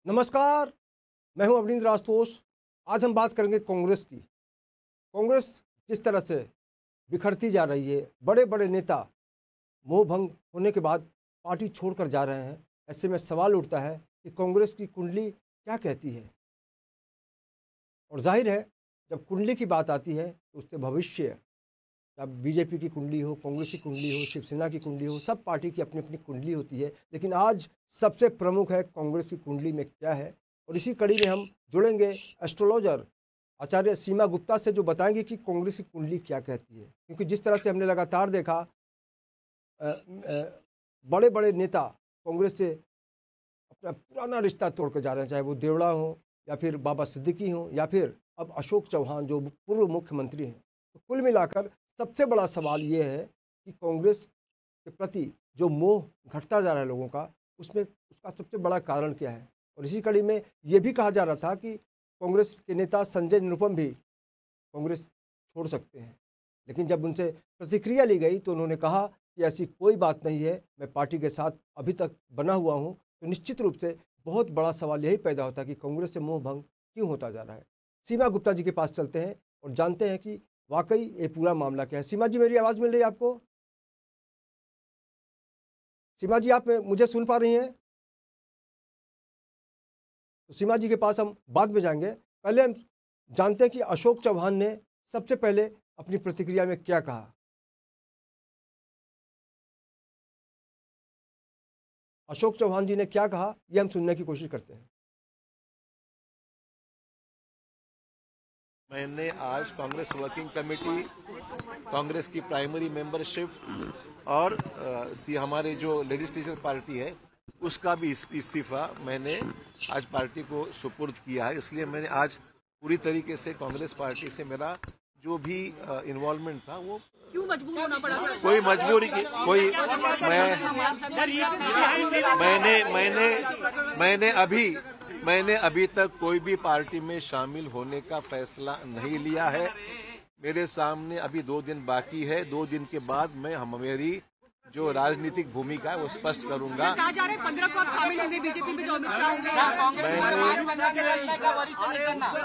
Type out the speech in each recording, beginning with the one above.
नमस्कार, मैं हूं अवनींद्र आशुतोष। आज हम बात करेंगे कांग्रेस की। कांग्रेस जिस तरह से बिखरती जा रही है, बड़े बड़े नेता मोह भंग होने के बाद पार्टी छोड़कर जा रहे हैं। ऐसे में सवाल उठता है कि कांग्रेस की कुंडली क्या कहती है। और जाहिर है, जब कुंडली की बात आती है तो उससे भविष्य, अब बीजेपी की कुंडली हो, कांग्रेस की कुंडली हो, शिवसेना की कुंडली हो, सब पार्टी की अपनी अपनी कुंडली होती है। लेकिन आज सबसे प्रमुख है कांग्रेस की कुंडली में क्या है। और इसी कड़ी में हम जुड़ेंगे एस्ट्रोलॉजर आचार्य सीमा गुप्ता से, जो बताएंगे कि कांग्रेस की कुंडली क्या कहती है। क्योंकि जिस तरह से हमने लगातार देखा, बड़े बड़े नेता कांग्रेस से अपना पुराना रिश्ता तोड़कर जा रहे हैं, चाहे वो देवड़ा हो या फिर बाबा सिद्दीकी हो या फिर अब अशोक चौहान जो पूर्व मुख्यमंत्री हैं। तो कुल मिलाकर सबसे बड़ा सवाल ये है कि कांग्रेस के प्रति जो मोह घटता जा रहा है लोगों का, उसमें उसका सबसे बड़ा कारण क्या है। और इसी कड़ी में ये भी कहा जा रहा था कि कांग्रेस के नेता संजय निरुपम भी कांग्रेस छोड़ सकते हैं। लेकिन जब उनसे प्रतिक्रिया ली गई तो उन्होंने कहा कि ऐसी कोई बात नहीं है, मैं पार्टी के साथ अभी तक बना हुआ हूँ। तो निश्चित रूप से बहुत बड़ा सवाल यही पैदा होता है कि कांग्रेस से मोह भंग क्यों होता जा रहा है। सीमा गुप्ता जी के पास चलते हैं और जानते हैं कि वाकई ये पूरा मामला क्या है। सीमा जी, मेरी आवाज़ मिल रही है आपको? सीमा जी, आप मुझे सुन पा रही हैं? तो सीमा जी के पास हम बाद में जाएंगे। पहले हम जानते हैं कि अशोक चौहान ने सबसे पहले अपनी प्रतिक्रिया में क्या कहा। अशोक चौहान जी ने क्या कहा, ये हम सुनने की कोशिश करते हैं। मैंने आज कांग्रेस वर्किंग कमेटी, कांग्रेस की प्राइमरी मेंबरशिप और हमारे जो लेजिस्लेटिव पार्टी है उसका भी इस्तीफा मैंने आज पार्टी को सुपुर्द किया है। इसलिए मैंने आज पूरी तरीके से कांग्रेस पार्टी से मेरा जो भी इन्वॉल्वमेंट था वो। क्यों मजबूर होना पड़ा था? कोई मजबूरी की कोई मैंने अभी तक कोई भी पार्टी में शामिल होने का फैसला नहीं लिया है। मेरे सामने अभी 2 दिन बाकी है। 2 दिन के बाद मैं मेरी जो राजनीतिक भूमिका है वो स्पष्ट करूंगा। कहा जा रहा है 15 को आप शामिल होंगे बीजेपी में, जो अमित शाह होंगे।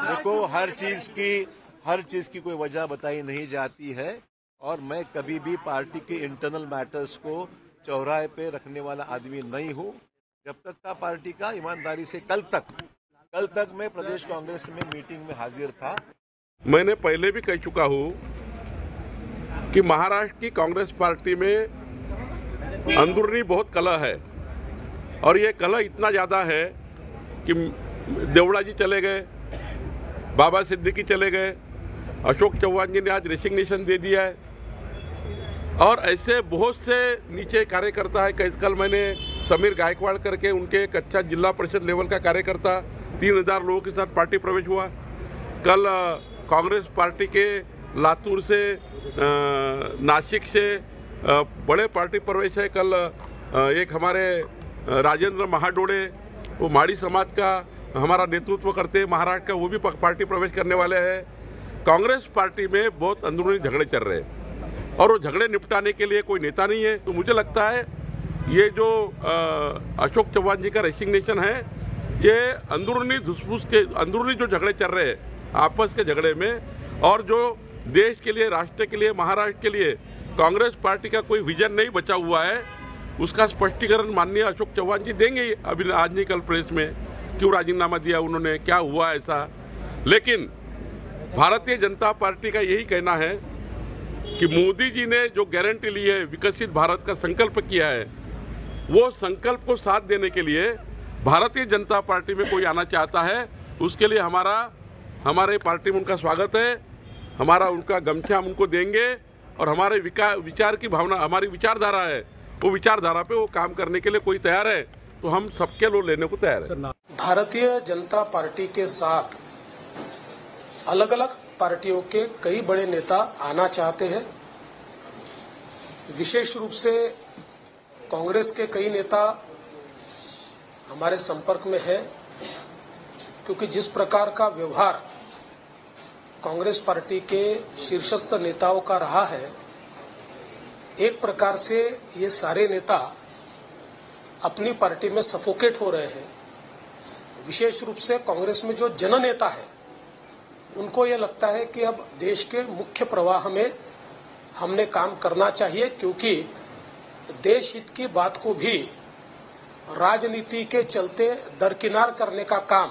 देखो, हर चीज की कोई वजह बताई नहीं जाती है और मैं कभी भी पार्टी के इंटरनल मैटर्स को चौराहे पे रखने वाला आदमी नहीं हूँ। जब तक था पार्टी का ईमानदारी से कल तक मैं प्रदेश कांग्रेस में मीटिंग में हाजिर था। मैंने पहले भी कह चुका हूँ कि महाराष्ट्र की कांग्रेस पार्टी में अंदरूनी बहुत कलह है और ये कलह इतना ज़्यादा है कि देवड़ा जी चले गए, बाबा सिद्दीकी चले गए, अशोक चौहान जी ने आज रेसिग्नेशन दे दिया है और ऐसे बहुत से नीचे कार्यकर्ता है। कल मैंने समीर गायकवाड़ करके उनके एक अच्छा जिला परिषद लेवल का कार्यकर्ता 3000 लोगों के साथ पार्टी प्रवेश हुआ। कल कांग्रेस पार्टी के लातूर से, नासिक से बड़े पार्टी प्रवेश है। कल एक हमारे राजेंद्र महाडोड़े, वो माड़ी समाज का हमारा नेतृत्व करते हैं महाराष्ट्र का, वो भी पार्टी प्रवेश करने वाले हैं। कांग्रेस पार्टी में बहुत अंदरूनी झगड़े चल रहे हैं और वो झगड़े निपटाने के लिए कोई नेता नहीं है। तो मुझे लगता है ये जो अशोक चौहान जी का रेसिग्नेशन है, ये अंदरूनी धुसफूस के अंदरूनी जो झगड़े चल रहे हैं आपस के झगड़े में, और जो देश के लिए, राष्ट्र के लिए, महाराष्ट्र के लिए कांग्रेस पार्टी का कोई विजन नहीं बचा हुआ है, उसका स्पष्टीकरण माननीय अशोक चौहान जी देंगे। अभी आज नहीं कल प्रेस में क्यों राजीनामा दिया उन्होंने, क्या हुआ ऐसा। लेकिन भारतीय जनता पार्टी का यही कहना है कि मोदी जी ने जो गारंटी ली है, विकसित भारत का संकल्प किया है, वो संकल्प को साथ देने के लिए भारतीय जनता पार्टी में कोई आना चाहता है, उसके लिए हमारे पार्टी में उनका स्वागत है। हमारा उनका गमछा हम उनको देंगे और हमारे विचार की भावना, हमारी विचारधारा है, वो विचारधारा पे वो काम करने के लिए कोई तैयार है तो हम सबके लोग लेने को तैयार है। भारतीय जनता पार्टी के साथ अलग अलग पार्टियों के कई बड़े नेता आना चाहते हैं। विशेष रूप से कांग्रेस के कई नेता हमारे संपर्क में है, क्योंकि जिस प्रकार का व्यवहार कांग्रेस पार्टी के शीर्षस्थ नेताओं का रहा है, एक प्रकार से ये सारे नेता अपनी पार्टी में सफोकेट हो रहे हैं। विशेष रूप से कांग्रेस में जो जननेता है उनको ये लगता है कि अब देश के मुख्य प्रवाह में हमने काम करना चाहिए, क्योंकि देश हित की बात को भी राजनीति के चलते दरकिनार करने का काम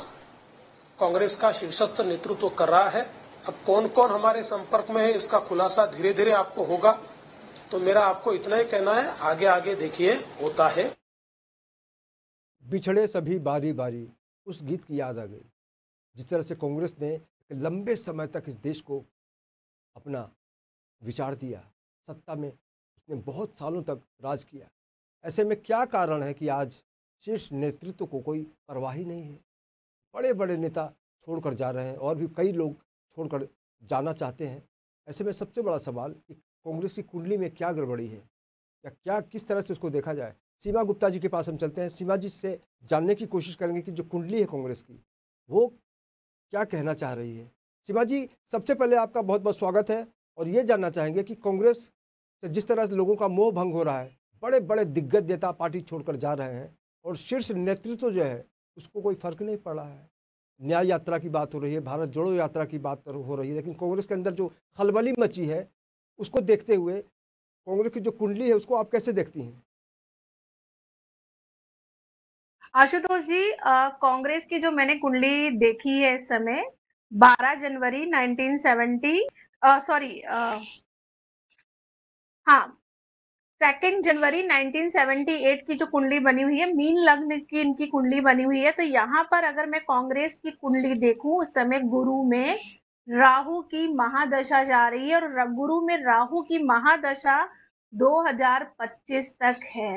कांग्रेस का शीर्षस्थ नेतृत्व कर रहा है। अब कौन कौन हमारे संपर्क में है इसका खुलासा धीरे धीरे आपको होगा, तो मेरा आपको इतना ही कहना है, आगे आगे देखिए होता है। बिछड़े सभी बारी बारी, उस गीत की याद आ गई। जिस तरह से कांग्रेस ने लंबे समय तक इस देश को अपना विचार दिया, सत्ता में उसने बहुत सालों तक राज किया। ऐसे में क्या कारण है कि आज शीर्ष नेतृत्व को कोई परवाह ही नहीं है? बड़े बड़े नेता छोड़कर जा रहे हैं और भी कई लोग छोड़कर जाना चाहते हैं। ऐसे में सबसे बड़ा सवाल कि कांग्रेस की कुंडली में क्या गड़बड़ी है, या क्या किस तरह से उसको देखा जाए। सीमा गुप्ता जी के पास हम चलते हैं। सीमा जी से जानने की कोशिश करेंगे कि जो कुंडली है कांग्रेस की, वो क्या कहना चाह रही है। सीमा जी, सबसे पहले आपका बहुत बहुत स्वागत है और ये जानना चाहेंगे कि कांग्रेस से जिस तरह से लोगों का मोह भंग हो रहा है, बड़े बड़े दिग्गज नेता पार्टी छोड़कर जा रहे हैं और शीर्ष नेतृत्व जो है उसको कोई फर्क नहीं पड़ रहा है। न्याय यात्रा की बात हो रही है, भारत जोड़ो यात्रा की बात हो रही है, लेकिन कांग्रेस के अंदर जो खलबली मची है उसको देखते हुए कांग्रेस की जो कुंडली है उसको आप कैसे देखती हैं? आशुतोष जी, कांग्रेस की जो मैंने कुंडली देखी है इस समय 12 जनवरी 1970 सॉरी हाँ 2 जनवरी 1978 की जो कुंडली बनी हुई है, मीन लग्न की इनकी कुंडली बनी हुई है। तो यहाँ पर अगर मैं कांग्रेस की कुंडली देखूं, उस समय गुरु में राहु की महादशा जा रही है और गुरु में राहु की महादशा 2025 तक है।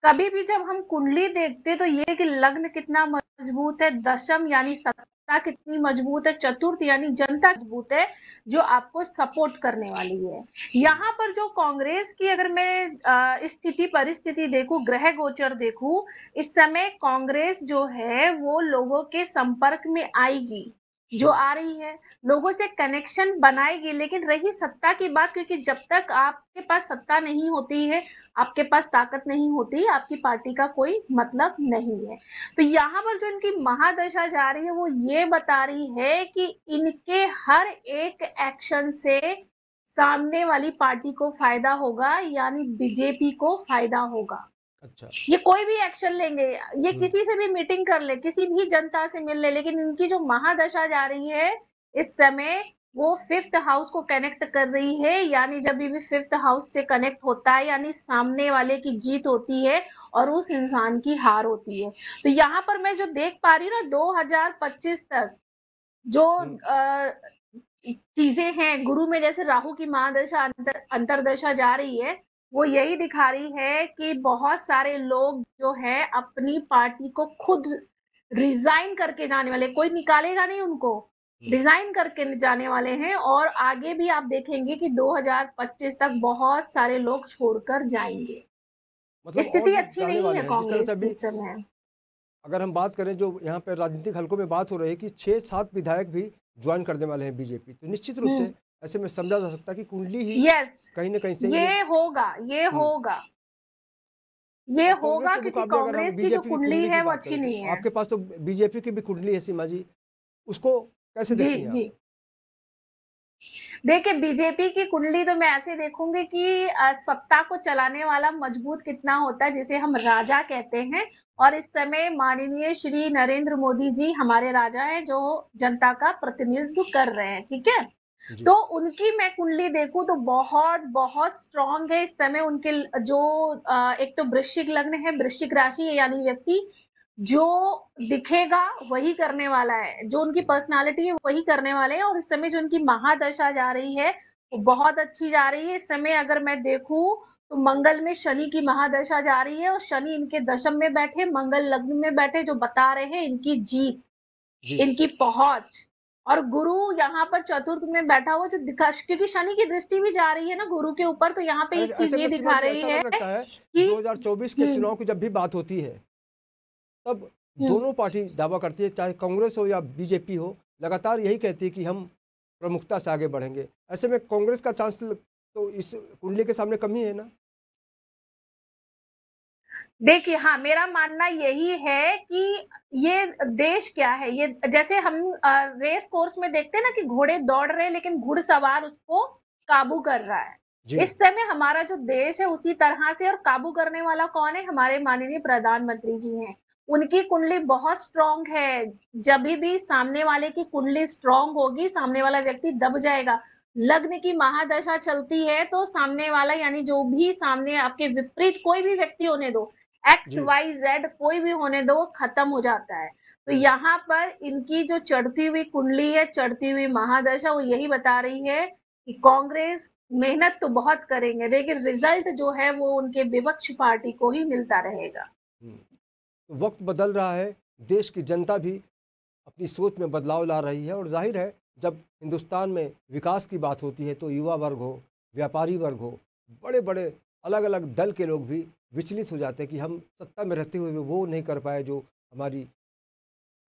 कभी भी जब हम कुंडली देखते तो ये कि लग्न कितना मजबूत है, दशम यानी सत्ता कितनी मजबूत है, चतुर्थ यानी जनता मजबूत है जो आपको सपोर्ट करने वाली है। यहाँ पर जो कांग्रेस की अगर मैं स्थिति परिस्थिति देखूं, ग्रह गोचर देखूं, इस समय कांग्रेस जो है वो लोगों के संपर्क में आएगी, जो आ रही है लोगों से कनेक्शन बनाएगी। लेकिन रही सत्ता की बात, क्योंकि जब तक आपके पास सत्ता नहीं होती है, आपके पास ताकत नहीं होती, आपकी पार्टी का कोई मतलब नहीं है। तो यहाँ पर जो इनकी महादशा जा रही है वो ये बता रही है कि इनके हर एक एक्शन से सामने वाली पार्टी को फायदा होगा, यानी बीजेपी को फायदा होगा। अच्छा, ये कोई भी एक्शन लेंगे, ये किसी से भी मीटिंग कर ले, किसी भी जनता से मिल ले, लेकिन इनकी जो महादशा जा रही है इस समय वो 5th हाउस को कनेक्ट कर रही है। यानी जब भी 5th हाउस से कनेक्ट होता है यानी सामने वाले की जीत होती है और उस इंसान की हार होती है। तो यहाँ पर मैं जो देख पा रही हूँ ना, 2025 तक जो चीजें हैं, गुरु में जैसे राहु की महादशा अंतरदशा जा रही है, वो यही दिखा रही है कि बहुत सारे लोग जो है अपनी पार्टी को खुद रिजाइन करके जाने वाले, कोई निकालेगा नहीं उनको, रिजाइन करके जाने वाले हैं। और आगे भी आप देखेंगे कि 2025 तक बहुत सारे लोग छोड़कर जाएंगे। मतलब स्थिति अच्छी जाने नहीं वाले है हैं। जिस तरह कांग्रेस से की अभी इस समय। अगर हम बात करें, जो यहाँ पे राजनीतिक हलकों में बात हो रही है कि 6-7 विधायक भी ज्वाइन करने वाले हैं बीजेपी, तो निश्चित रूप से ऐसे में समझा जा सकता है कि कुंडली ही यस, कहीं ना कहीं से ये होगा, ये होगा, ये होगा, क्योंकि कांग्रेस की जो कुंडली है वो अच्छी नहीं है। आपके पास तो बीजेपी की भी कुंडली है सीमा जी, उसको कैसे देखती हैं आप? जी, देखिए बीजेपी की कुंडली तो मैं ऐसे देखूंगी कि सत्ता को चलाने वाला मजबूत कितना होता है, जिसे हम राजा कहते हैं। और इस समय माननीय श्री नरेंद्र मोदी जी हमारे राजा हैं, जो जनता का प्रतिनिधित्व कर रहे हैं, ठीक है। तो उनकी मैं कुंडली देखूं तो बहुत बहुत स्ट्रांग है इस समय। उनके जो एक तो वृश्चिक लग्न है, वृश्चिक राशि है, यानी व्यक्ति जो दिखेगा वही करने वाला है, जो उनकी पर्सनालिटी है वही करने वाले हैं। और इस समय जो उनकी महादशा जा रही है वो बहुत अच्छी जा रही है। इस समय अगर मैं देखूं तो मंगल में शनि की महादशा जा रही है और शनि इनके दशम में बैठे, मंगल लग्न में बैठे, जो बता रहे हैं इनकी जीत, इनकी पहुंच। और गुरु यहाँ पर चतुर्थ में बैठा हुआ, जो दिखा, क्योंकि शनि की दृष्टि भी जा रही है ना गुरु के ऊपर, तो यहाँ पे एक चीज ये दिखा रही है कि 2024 के चुनाव की जब भी बात होती है तब दोनों पार्टी दावा करती है, चाहे कांग्रेस हो या बीजेपी हो, लगातार यही कहती है कि हम प्रमुखता से आगे बढ़ेंगे। ऐसे में कांग्रेस का चांस तो इस कुंडली के सामने कम ही है ना? देखिए, हाँ, मेरा मानना यही है कि ये देश क्या है, ये जैसे हम रेस कोर्स में देखते हैं ना कि घोड़े दौड़ रहे हैं लेकिन घुड़सवार उसको काबू कर रहा है। जी इस समय हमारा जो देश है उसी तरह से, और काबू करने वाला कौन है? हमारे माननीय प्रधानमंत्री जी हैं। उनकी कुंडली बहुत स्ट्रांग है। जब भी सामने वाले की कुंडली स्ट्रांग होगी, सामने वाला व्यक्ति दब जाएगा। लग्न की महादशा चलती है तो सामने वाला, यानी जो भी सामने आपके विपरीत कोई भी व्यक्ति होने दो, एक्स जी वाई जेड कोई भी होने दो, वो खत्म हो जाता है। तो यहाँ पर इनकी जो चढ़ती हुई कुंडली है, चढ़ती हुई महादशा, वो यही बता रही है कि कांग्रेस मेहनत तो बहुत करेंगे लेकिन रिजल्ट जो है वो उनके विपक्ष पार्टी को ही मिलता रहेगा। तो वक्त बदल रहा है, देश की जनता भी अपनी सोच में बदलाव ला रही है और जाहिर है जब हिंदुस्तान में विकास की बात होती है तो युवा वर्ग हो, व्यापारी वर्ग हो, बड़े बड़े अलग अलग दल के लोग भी विचलित हो जाते हैं कि हम सत्ता में रहते हुए भी वो नहीं कर पाए जो हमारी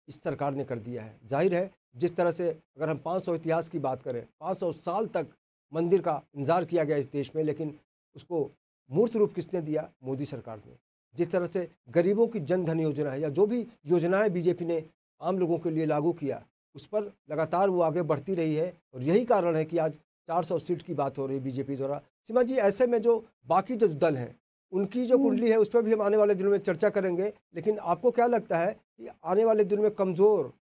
इस सरकार ने कर दिया है। जाहिर है जिस तरह से अगर हम 500 इतिहास की बात करें, 500 साल तक मंदिर का इंतजार किया गया इस देश में, लेकिन उसको मूर्त रूप किसने दिया? मोदी सरकार ने। जिस तरह से गरीबों की जन धन योजना है या जो भी योजनाएं बीजेपी ने आम लोगों के लिए लागू किया, उस पर लगातार वो आगे बढ़ती रही है और यही कारण है कि आज 400 सीट की बात हो रही है बीजेपी द्वारा। सीमा जी, ऐसे में जो बाकी जो दल हैं उनकी जो कुंडली है उस पर भी हम आने वाले दिनों में चर्चा करेंगे, लेकिन आपको क्या लगता है कि आने वाले दिनों में कमज़ोर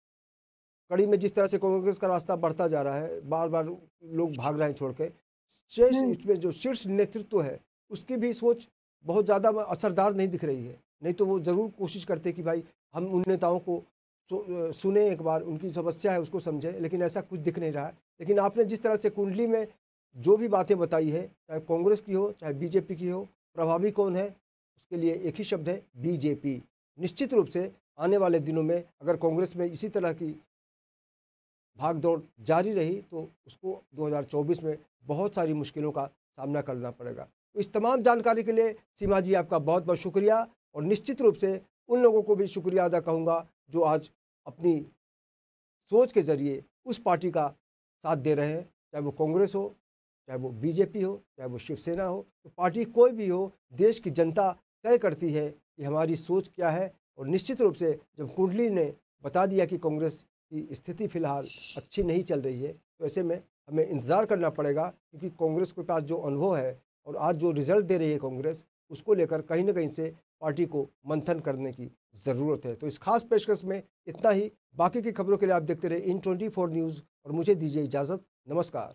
कड़ी में जिस तरह से कांग्रेस का रास्ता बढ़ता जा रहा है, बार बार लोग भाग रहे हैं छोड़ के, शेष इसमें जो शीर्ष नेतृत्व है उसकी भी सोच बहुत ज़्यादा असरदार नहीं दिख रही है। नहीं तो वो ज़रूर कोशिश करते कि भाई हम उन नेताओं को सुने, एक बार उनकी समस्या है उसको समझें, लेकिन ऐसा कुछ दिख नहीं रहा है। लेकिन आपने जिस तरह से कुंडली में जो भी बातें बताई है, चाहे कांग्रेस की हो चाहे बीजेपी की हो, प्रभावी कौन है? उसके लिए एक ही शब्द है, बीजेपी। निश्चित रूप से आने वाले दिनों में अगर कांग्रेस में इसी तरह की भाग दौड़ जारी रही तो उसको 2024 में बहुत सारी मुश्किलों का सामना करना पड़ेगा। तो इस तमाम जानकारी के लिए सीमा जी आपका बहुत बहुत शुक्रिया, और निश्चित रूप से उन लोगों को भी शुक्रिया अदा कहूँगा जो आज अपनी सोच के ज़रिए उस पार्टी का साथ दे रहे हैं, चाहे वो कांग्रेस हो, चाहे वो बीजेपी हो, चाहे वो शिवसेना हो। तो पार्टी कोई भी हो, देश की जनता तय करती है कि हमारी सोच क्या है। और निश्चित रूप से जब कुंडली ने बता दिया कि कांग्रेस की स्थिति फ़िलहाल अच्छी नहीं चल रही है, तो ऐसे में हमें इंतज़ार करना पड़ेगा, क्योंकि कांग्रेस के पास जो अनुभव है और आज जो रिज़ल्ट दे रही है कांग्रेस, उसको लेकर कहीं ना कहीं से पार्टी को मंथन करने की ज़रूरत है। तो इस खास पेशकश में इतना ही। बाकी की खबरों के लिए आप देखते रहे इन 24 न्यूज़ और मुझे दीजिए इजाज़त। नमस्कार।